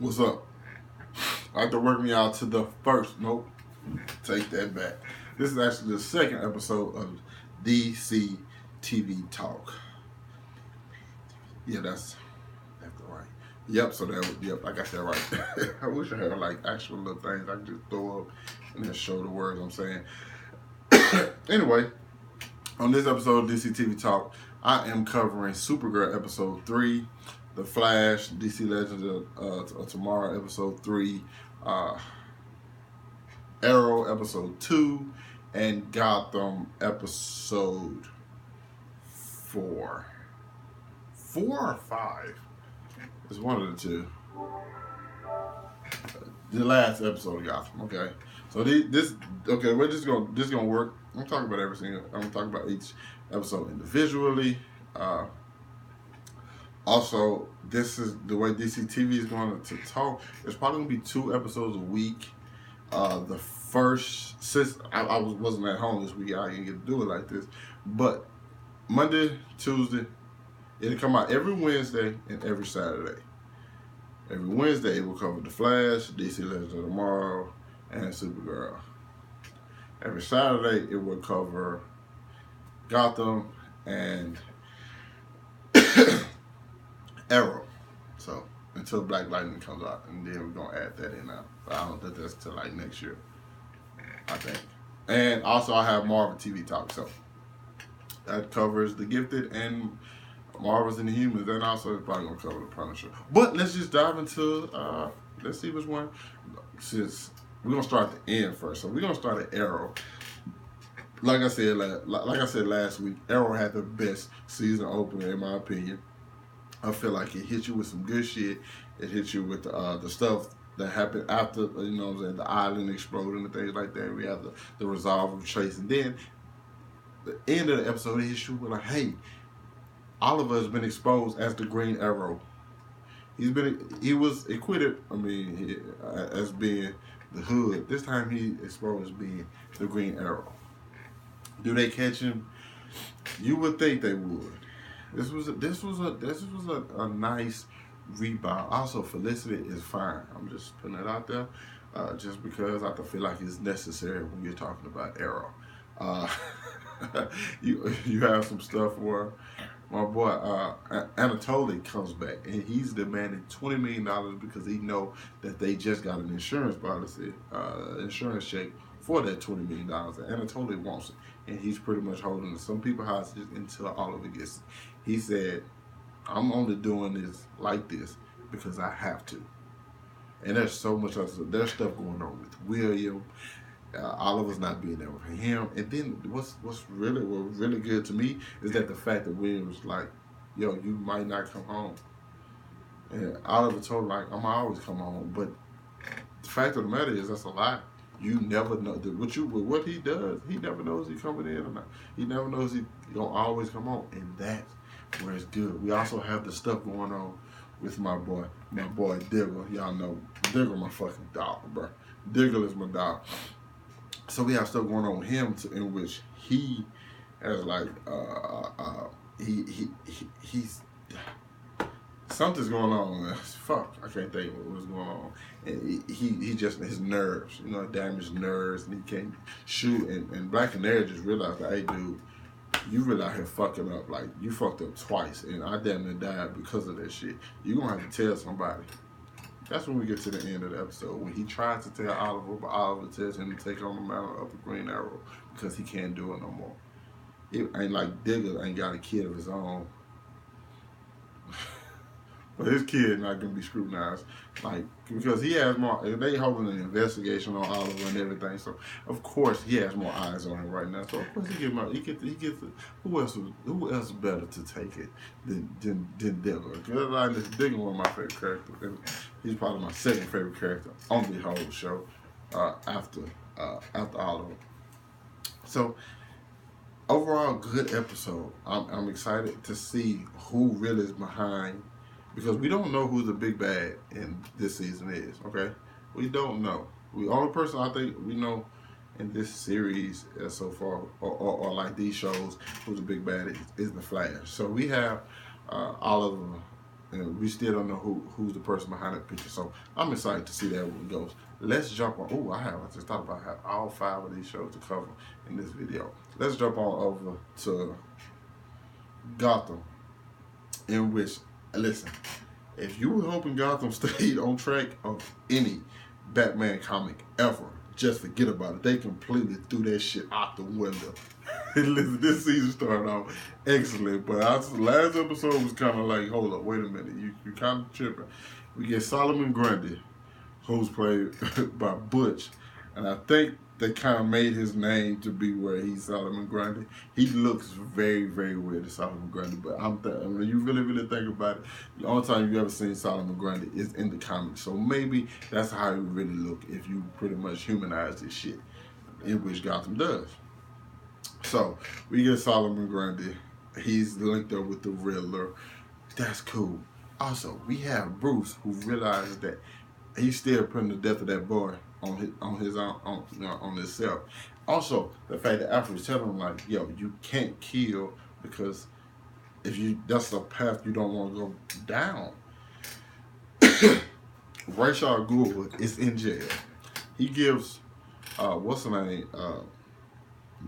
What's up? I like to work me out to the first. Nope. Take that back. This is actually the second episode of DC TV Talk. Yeah, that's right. Yep, so I got that right. I wish I had like actual little things I could just throw up and then show the words I'm saying. Anyway, on this episode of DC TV Talk, I am covering Supergirl episode 3, The Flash, DC Legends of Tomorrow episode 3, Arrow episode 2, and Gotham episode 4. 4 or 5? It's one of the two. The last episode of Gotham. Okay, so we're just gonna work. I'm talking about everything. I'm talking about each episode individually. Also, this is the way DC TV is going to talk. There's probably going to be 2 episodes a week. The first, since I wasn't at home this week, I didn't get to do it like this. But Monday, Tuesday, it'll come out every Wednesday and every Saturday. Every Wednesday, it will cover The Flash, DC Legends of Tomorrow, and Supergirl. Every Saturday, it will cover Gotham and Arrow. So until Black Lightning comes out, and then we're gonna add that in now. But I don't think that's till like next year, I think. And also I have Marvel TV Talk, so that covers The Gifted and Marvels and the Humans, and also it's probably gonna cover The Punisher. But let's just dive into let's see which one. Since we're gonna start at the end first, so we're gonna start at Arrow. Like I said last week, Arrow had the best season opener in my opinion. I feel like it hit you with some good shit. It hit you with the stuff that happened after, you know what I'm saying, the island exploding and things like that. We have the resolve of Trace. And then the end of the episode, it hits you with like, hey, Oliver has been exposed as the Green Arrow. He was acquitted, as being the Hood. This time he exposed as being the Green Arrow. Do they catch him? You would think they would. This was a nice rebound. Also, Felicity is fine. I'm just putting it out there, just because I feel like it's necessary when you're talking about Arrow. You have some stuff where my boy Anatoly comes back and he's demanding $20 million because he know that they just got an insurance policy, insurance check for that $20 million. And Anatoly wants it, and he's pretty much holding some people hostages until all of it gets. He said, I'm only doing this like this because I have to. And there's so much other stuff. There's stuff going on with William. Oliver's not being there with him. And then what's really good to me is that the fact that William was like, yo, you might not come home. And Oliver told him, like, I'm always come home. But the fact of the matter is that's a lie. You never know what he does. He never knows he's coming in or not. He never knows he's gonna always come home, and that's where it's good. We also have the stuff going on with my boy Diggle. Y'all know Diggle, my fucking dog, bro. Diggle is my dog. So we have stuff going on with him in which he has like he's something's going on, man. Fuck, I can't think of what's going on. And he just, his nerves, damaged nerves, and he can't shoot. And Black Canary just realized, like, hey, dude, you really out here fucking up. Like, you fucked up twice, and I damn near died because of that shit. You gonna have to tell somebody. That's when we get to the end of the episode, when he tries to tell Oliver, but Oliver tells him to take on the mantle of the Green Arrow because he can't do it no more. It ain't like Digger ain't got a kid of his own. But his kid not gonna be scrutinized, like, because he has more. They holding an investigation on Oliver and everything, so of course he has more eyes on him right now. So of course he gets. Who else better to take it than Digger? Because Digger one of my favorite characters, and he's probably my second favorite character on the whole show, after Oliver. So overall, good episode. I'm excited to see who really is behind. Because we don't know who the big bad in this season is, okay? We don't know. The only person I think we know in this series so far, or like these shows, who the big bad is the Flash. So we have Oliver and we still don't know who's the person behind that picture. So I'm excited to see that where it goes. Let's jump on. Oh, I just thought about having all 5 of these shows to cover in this video. Let's jump on over to Gotham, in which, listen, if you were hoping Gotham stayed on track of any Batman comic ever, just forget about it. They completely threw that shit out the window. Listen, this season started off excellent, but last episode was kind of like, hold up, wait a minute, you kind of tripping. We get Solomon Grundy, who's played by Butch, and I think they kind of made his name to be where he's Solomon Grundy. He looks very, very weird as Solomon Grundy, but when you really, really think about it, the only time you ever seen Solomon Grundy is in the comics. So maybe that's how he would really look if you pretty much humanize this shit, in which Gotham does. So we get Solomon Grundy. He's linked up with the Riddler. That's cool. Also, we have Bruce, who realizes that he's still putting the death of that boy on himself. Also, the fact that Alfred was telling him, like, yo, you can't kill, because that's a path you don't want to go down. Ra's al Ghul is in jail. He gives what's her name,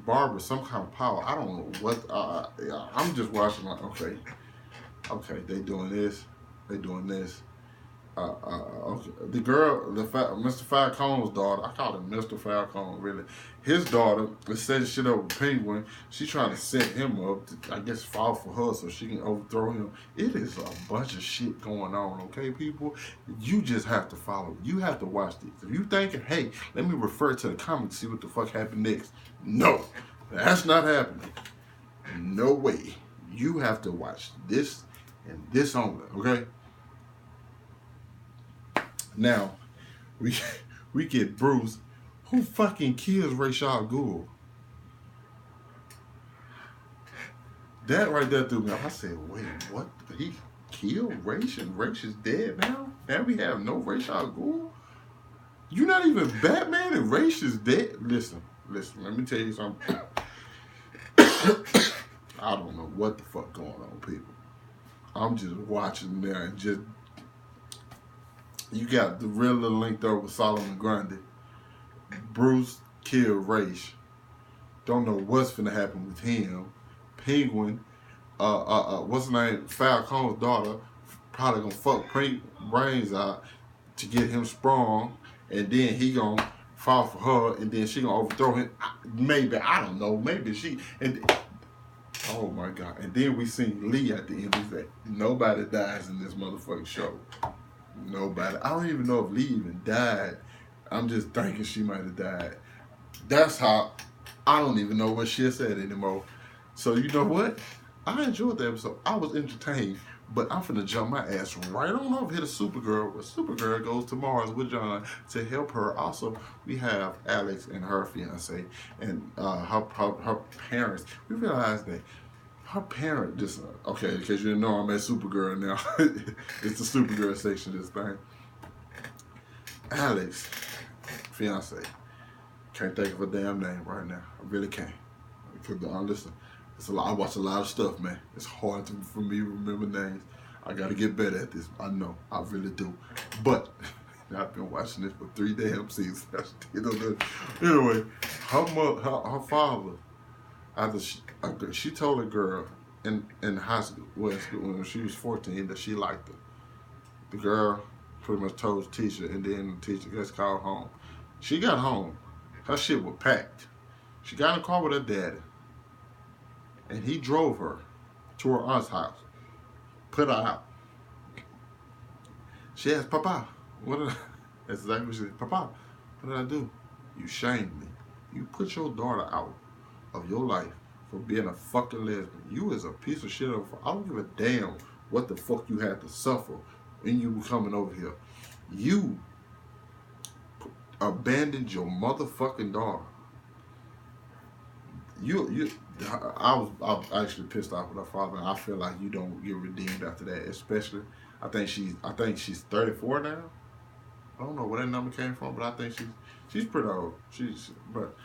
Barbara, some kind of power. I don't know what. I'm just watching, like, okay, they doing this, Okay. The girl, Mr. Falcone's daughter, I call him Mr. Falcone, really. His daughter is setting shit up with Penguin. She's trying to set him up to, I guess, fall for her so she can overthrow him. It is a bunch of shit going on, okay, people? You just have to follow. You have to watch these. If you thinking, hey, let me refer to the comics, see what the fuck happened next. No, that's not happening. No way. You have to watch this and this only, okay? Now, we get Bruce, who fucking kills Ra's al Ghul. That right there threw me off. I said, wait, what? He killed Ra's, and Ra's is dead now? And we have no Ra's al Ghul? You're not even Batman and Ra's is dead? Listen, let me tell you something. I don't know what the fuck going on, people. I'm just watching there and just... You got the Riddler linked up with Solomon Grundy. Bruce killed Ra's. Don't know what's finna happen with him. Penguin, what's her name? Falcone's daughter, probably gonna fuck brains out to get him sprung, and then he gonna fall for her, and then she gonna overthrow him. Maybe, I don't know. Maybe she. And oh my God! And then we seen Lee at the end. He said, "Nobody dies in this motherfucking show." Nobody. I don't even know if Lee even died. I'm just thinking she might have died. That's how. I don't even know what she said anymore. So you know what? I enjoyed the episode. I was entertained, but I'm finna jump my ass right on over here to Supergirl. Where Supergirl goes to Mars with John to help her. Also, we have Alex and her fiance and her parents. We realize that her parent just, okay, because you know I'm at Supergirl now. It's the Supergirl section of this thing. Alex, fiance, can't think of a damn name right now. I really can't. Listen, it's a lot. I watch a lot of stuff, man. It's hard for me to remember names. I got to get better at this. I know, I really do. But I've been watching this for 3 damn seasons. Anyway, her father, after she told a girl in high school, when she was 14, that she liked her. The girl pretty much told the teacher, and then the teacher gets called home. She got home. Her shit was packed. She got in a car with her daddy, and he drove her to her aunt's house, put her out. She asked, Papa, that's exactly what she said. Papa, what did I do? You shamed me. You put your daughter out of your life for being a fucking lesbian. You is a piece of shit. I don't give a damn what the fuck you had to suffer when you were coming over here. You abandoned your motherfucking daughter. I was actually pissed off with her father, and I feel like you don't get redeemed after that. Especially, I think she's 34 now. I don't know where that number came from, but I think she's pretty old. But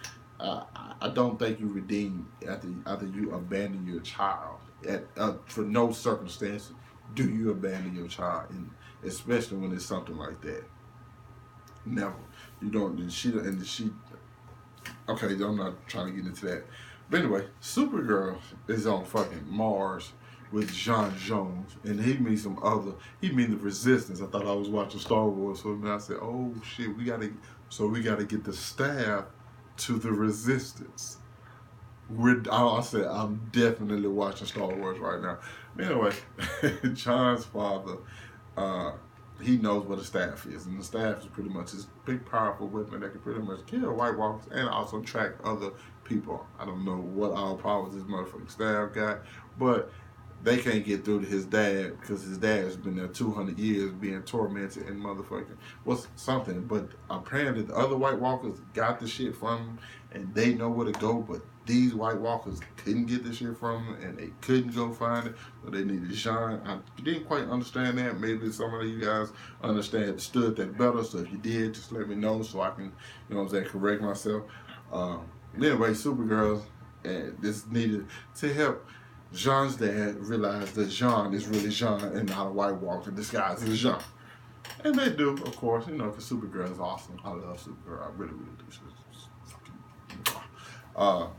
I don't think you redeem after you abandon your child for no circumstances do you abandon your child, and especially when it's something like that? Never. You don't. And she. Okay, I'm not trying to get into that. But anyway, Supergirl is on fucking Mars with John Jones, and he meets some other. He meets the Resistance. I thought I was watching Star Wars, so I said, "Oh shit, we gotta get the staff to the Resistance." I said, I'm definitely watching Star Wars right now. Anyway, John's father, he knows what a staff is, and the staff is pretty much this big, powerful weapon that can pretty much kill White Walkers and also track other people. I don't know what all powers this motherfucking staff got, but they can't get through to his dad because his dad has been there 200 years being tormented and motherfucking what's something. But apparently the other White Walkers got the shit from him and they know where to go, but these White Walkers couldn't get the shit from him and they couldn't go find it, so they needed to shine. I didn't quite understand that. Maybe some of you guys understood that better, so if you did, just let me know so I can, you know what I'm saying, correct myself. Anyway, Supergirl this needed to help Jean's dad realized that Jean is really Jean and not a White Walker disguised as Jean. And they do, of course, you know, because Supergirl is awesome. I love Supergirl. I really, really do. She's fucking,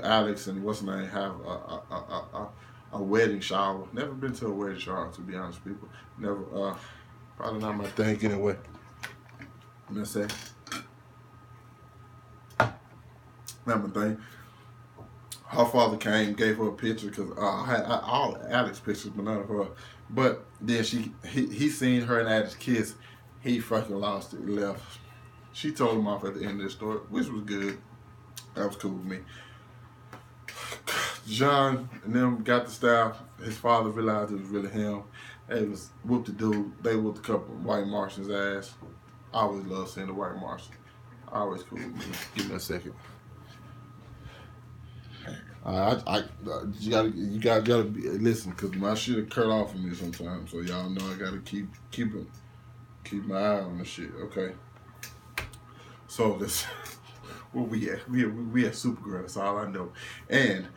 Alex and what's her name have a wedding shower. Never been to a wedding shower, to be honest, people. Never, probably not my thing anyway. Let me say, not my thing. Her father came, gave her a picture because I had all Alex pictures, but none of her. But then he seen her and Alex kiss. He fucking lost it, left. She told him off at the end of the story, which was good. That was cool with me. John and them got the staff. His father realized it was really him. They was whooped the dude. They whooped a couple of White Martians' ass. I always love seeing the White Martians. Always cool with me. Give me a second. You gotta listen, cause my shit cut off of me sometimes, so y'all know I gotta keep my eye on the shit. Okay. So this, where we at? We at Supergirl. That's all I know. And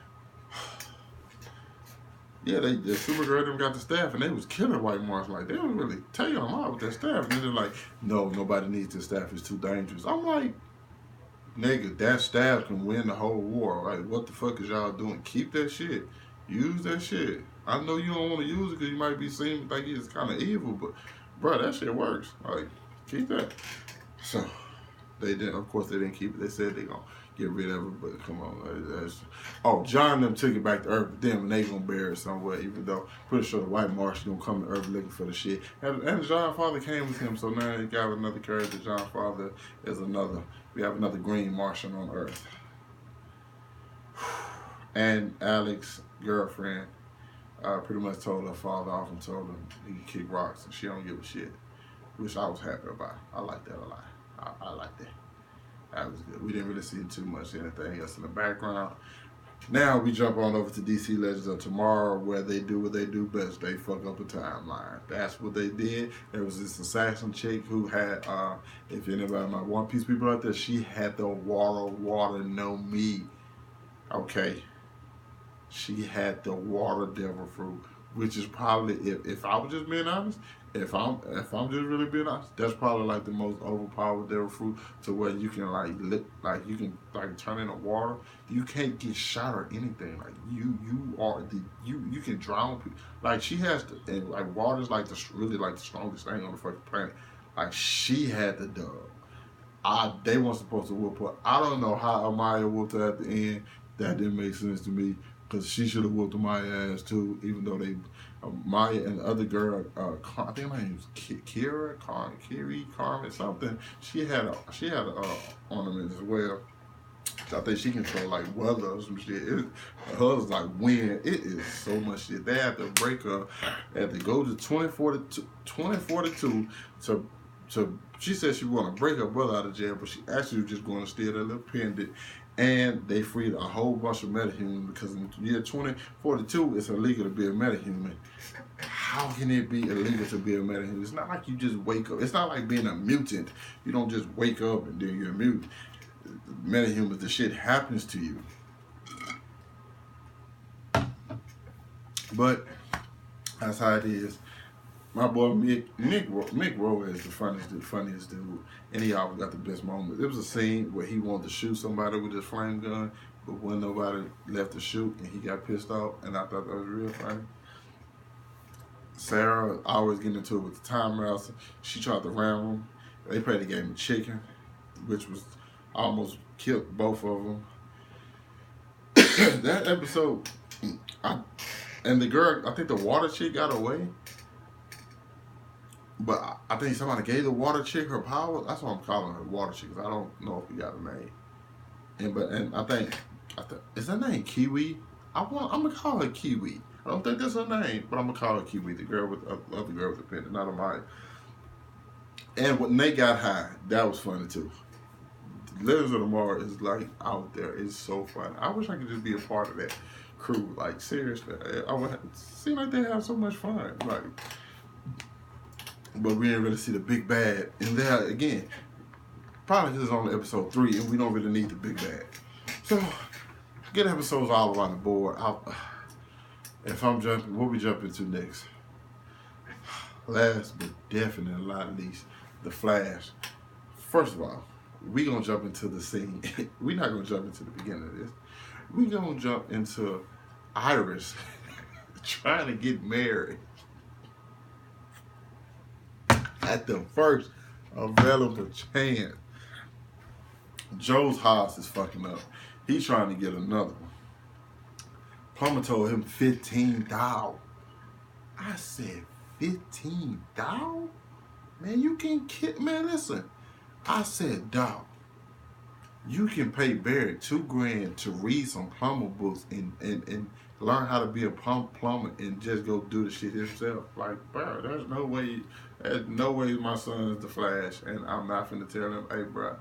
yeah, the Supergirl them got the staff, and they was killing White Martians. Like, they don't really tell you I'm out with that staff, and then they're like, no, nobody needs this staff. It's too dangerous. I'm like, nigga, that staff can win the whole war. Like, what the fuck is y'all doing? Keep that shit. Use that shit. I know you don't want to use it because you might be seen like it's kind of evil, but, bro, that shit works. Like, keep that. So, they didn't, of course, they didn't keep it. They said they gonna get rid of it, but come on. John and them took it back to Earth, but then they gonna bury it somewhere, even though pretty sure the White Martian gonna come to Earth looking for the shit. And John's father came with him, so now he got another character. John's father is another. We have another green Martian on Earth. And Alex's girlfriend pretty much told her father off and told him he could kick rocks and she don't give a shit, which I was happy about. I like that a lot. I like that. That was good. We didn't really see too much anything else in the background. Now we jump on over to DC Legends of Tomorrow, where they do what they do best. They fuck up a timeline. That's what they did. There was this assassin chick who had, if anybody, my One Piece people out there, she had the water no me. Okay. She had the water devil fruit, which is probably, if I was just being honest, if I'm just really being honest, that's probably like the most overpowered devil fruit, to where you can you can turn into water. You can't get shot or anything. Like you can drown people. Like she has and like water's like really the strongest thing on the fucking planet. Like she had the dub. They weren't supposed to whoop her. I don't know how Amaya whooped her at the end. That didn't make sense to me, because she should have whooped Amaya ass too, even though they Maya and the other girl, I think her name was Kiri, Carmen, something. She had a ornament as well. I think she controlled like weather or some shit. Hers like wind. It is so much shit. They had to break her. They had to go to 2042 to. She said she was going to break her brother out of jail, but she actually was just going to steal that little pendant. And they freed a whole bunch of metahumans, because in the year 2042, it's illegal to be a metahuman. How can it be illegal to be a metahuman? It's not like you just wake up. It's not like being a mutant. You don't just wake up and then you're a mutant. Metahumans, the shit happens to you. But That's how it is. My boy Mick Rowe is the funniest dude, and he always got the best moments. It was a scene where he wanted to shoot somebody with his flame gun, but when nobody left to shoot, and he got pissed off, and I thought that was real funny. Sarah always getting into it with the time mouse. She tried to ram him. They played the game of chicken, which was almost killed both of them. That episode, and the girl, I think the water chick got away. But I think somebody gave the water chick her powers. That's what I'm calling her, water chick. I don't know if we got a name. And I think is her name Kiwi? I'm gonna call her Kiwi. I don't think that's her name, but I'm gonna call her Kiwi. The girl with the other girl with the pendant, not of mine. And when they got high, that was funny too. Legends of Tomorrow is like out there. It's so fun. I wish I could just be a part of that crew. Like seriously, I would seem like they have so much fun. Like. But we didn't really see the big bad. And there, again, probably because it's only episode 3 and we don't really need the big bad. So, good episodes all around the board. If I'm jumping, what we jump into next? Last but definitely not least, The Flash. First of all, we going to jump into the scene. We're not going to jump into the beginning of this. We're going to jump into Iris trying to get married. At the first available chance. Joe's house is fucking up. He's trying to get another one. Plumber told him $15,000. I said, $15,000? Man, you can kid. Man, listen. I said, dog, you can pay Barry $2,000 to read some plumber books and learn how to be a plumber and just go do the shit himself. Like, bro, there's no way my son is the Flash, and I'm not finna tell him, hey, bro,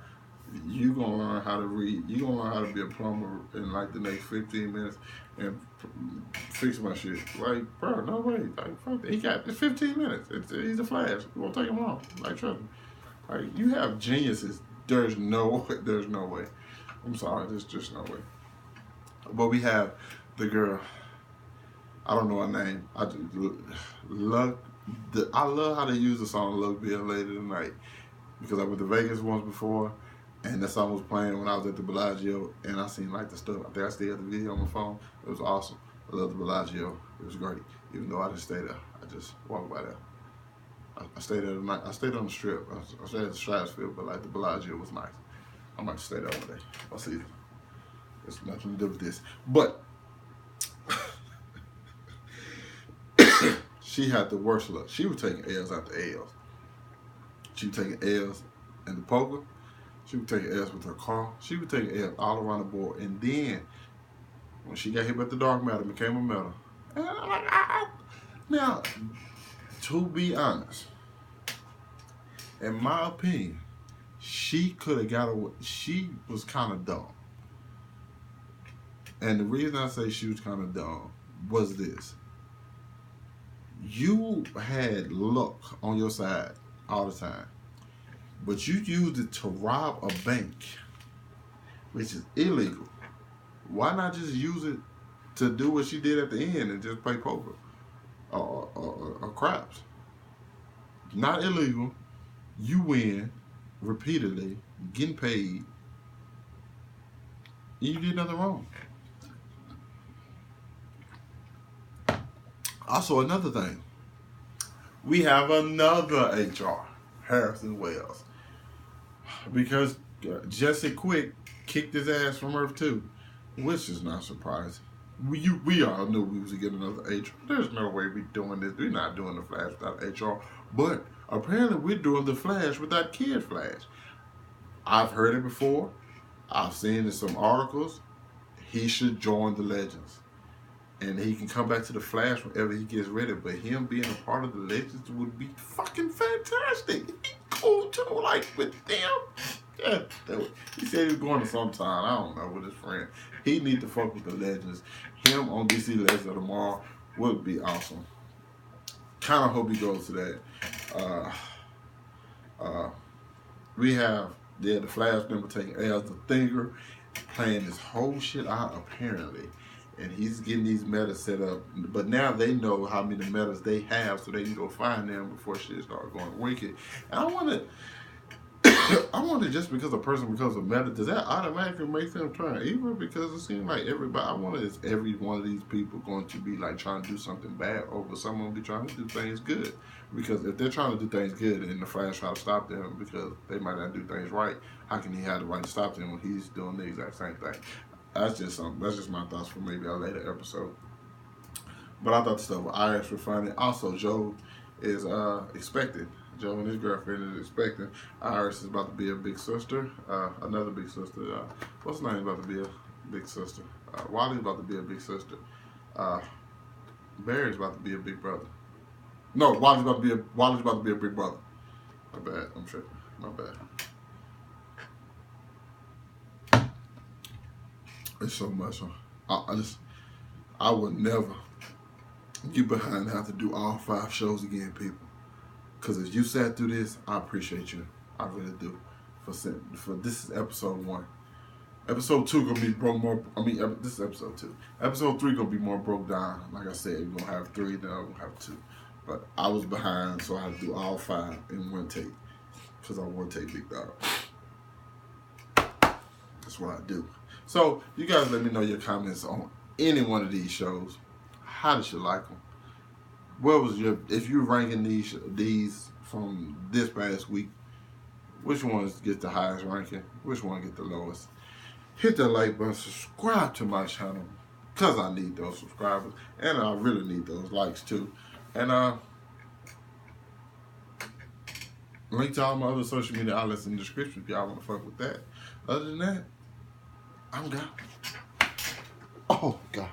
you gonna learn how to read. You gonna learn how to be a plumber in like the next 15 minutes and fix my shit. Like, bro, no way. Like, fuck that. He got 15 minutes. He's the Flash. It won't take him long. Like, trust me. Like, you have geniuses. There's no way. I'm sorry. There's just no way. But we have the girl. I don't know her name. I love how they use the song "Love Bill" later tonight because I went to Vegas once before, and that song was playing when I was at the Bellagio, and I seen like the stuff. I think I still have the video on my phone. It was awesome. I love the Bellagio. It was great, even though I didn't stay there. I just walked by there. I stayed there tonight. I stayed on the Strip. I stayed at the Stratosphere, but like the Bellagio was nice. I might stay there one day. I'll see. It's nothing to do with this, but. She had the worst luck. She was taking L's after L's. She was taking L's in the poker. She was taking L's with her car. She was taking L's all around the board. And then, when she got hit with the dark matter, it became a metal. And I'm like, Now, to be honest, in my opinion, she could have got away. She was kind of dumb. And the reason I say she was kind of dumb was this. You had luck on your side all the time, but you used it to rob a bank, which is illegal. Why not just use it to do what she did at the end and just play poker or craps? Not illegal. You win repeatedly, getting paid. You did nothing wrong. Also, another thing, we have another HR, Harrison Wells, because Jesse Quick kicked his ass from Earth 2, which is not surprising. We all knew we was getting another HR. There's no way we're doing this. We're not doing the Flash without HR, but apparently we're doing the Flash without Kid Flash. I've heard it before. I've seen in some articles. He should join the Legends. And he can come back to the Flash whenever he gets ready. But him being a part of the Legends would be fucking fantastic. He'd be cool too, like with them. Yeah, he said he was going to sometime. I don't know, with his friend. He need to fuck with the Legends. Him on DC Legends of Tomorrow would be awesome. Kind of hope he goes to that. We have the Flash member taking L's, the Thinger, playing this whole shit out apparently. and he's getting these metas set up. But now they know how many metas they have, so they can go find them before shit start going wicked. And I want to. I wonder, just because a person becomes a meta, does that automatically make them turn evil? Because it seems like everybody, I wonder, is every one of these people going to be like trying to do something bad, or will someone be trying to do things good? Because if they're trying to do things good and the Flash try to stop them because they might not do things right, how can he have the right to stop them when he's doing the exact same thing? That's just something. That's just my thoughts for maybe a later episode. But I thought the stuff with Iris was funny. Also, Joe is expecting. Joe and his girlfriend is expecting. Iris is about to be a big sister. Another big sister. What's her name about to be a big sister? Wally's about to be a big sister. Barry's about to be a big brother. No, Wally's about to be a big brother. My bad. I'm tripping. My bad. It's so much. I would never get behind and have to do all 5 shows again, people. Because as you sat through this, I appreciate you. I really do. For this is episode 1. Episode 2 gonna be broke more. This is episode 2. Episode 3 gonna be more broke down. Like I said, we're gonna have 3, then I'm gonna have 2. But I was behind, so I had to do all 5 in one take. Because I want to take Big Dog. That's what I do. So you guys let me know your comments on any one of these shows. How did you like them? What was if you're ranking these from this past week, which ones get the highest ranking? Which one get the lowest? Hit that like button, subscribe to my channel, because I need those subscribers, and I really need those likes too. And link to all my other social media outlets in the description if y'all want to fuck with that. Other than that, I'm gone. Oh, God.